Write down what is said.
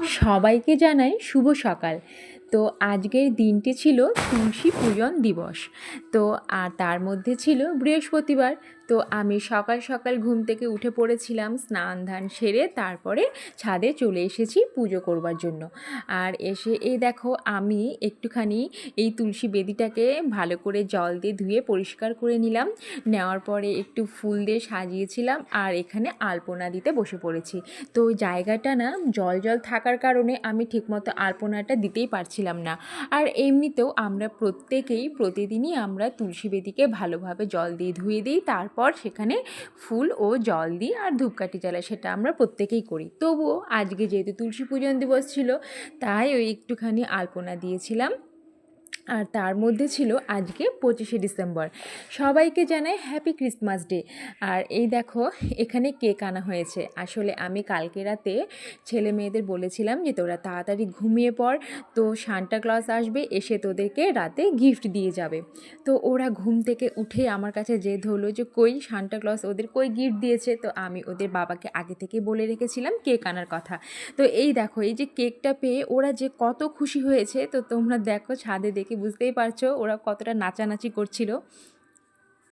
সবাইকে জানাই শুভ সকাল। তো আজকের দিনটি ছিল তুলসী পূজন দিবস। তো আর তার মধ্যে ছিল বৃহস্পতিবার। তো আমি সকাল সকাল ঘুম থেকে উঠে পড়েছিলাম, স্নান ধান সেরে তারপরে ছাদে চলে এসেছি পুজো করবার জন্য। আর এসে এই দেখো আমি একটুখানি এই তুলসী বেদিটাকে ভালো করে জল দিয়ে ধুয়ে পরিষ্কার করে নিলাম। নেওয়ার পরে একটু ফুল দিয়ে সাজিয়েছিলাম আর এখানে আলপনা দিতে বসে পড়েছি। তো জায়গাটা না জল জল থাকার কারণে আমি ঠিকমতো আলপনাটা দিতেই পারছিলাম না। আর এমনিতেও আমরা প্রত্যেকেই প্রতিদিনই আমরা তুলসী বেদিকে ভালোভাবে জল দিয়ে ধুয়ে দিই, তারপর সেখানে ফুল ও জল দিই আর ধূপকাঠি জ্বালাই, সেটা আমরা প্রত্যেকেই করি। তবুও আজকে যেহেতু তুলসী পূজন দিবস ছিল, তাই ওই একটুখানি আলপনা দিয়েছিলাম। আর তার মধ্যে ছিল আজকে 25শে ডিসেম্বর। সবাইকে জানাই হ্যাপি ক্রিসমাস ডে। আর এই দেখো এখানে কেক আনা হয়েছে। আসলে আমি কালকে রাতে ছেলে মেয়েদের বলেছিলাম যে তোরা তাড়াতাড়ি ঘুমিয়ে পড়, তো সান্টা ক্লজ আসবে, এসে তোদেরকে রাতে গিফট দিয়ে যাবে। তো ওরা ঘুম থেকে উঠে আমার কাছে জেদ হলো যে কই সান্টা ক্লজ ওদের কই গিফট দিয়েছে। তো আমি ওদের বাবাকে আগে থেকে বলে রেখেছিলাম কেক আনার কথা। তো এই দেখো এই যে কেকটা পেয়ে ওরা যে কত খুশি হয়েছে, তো তোমরা দেখো ছাদে দেখে বুঝতেই পারছো ওরা কতটা নাচানাচি করছিল।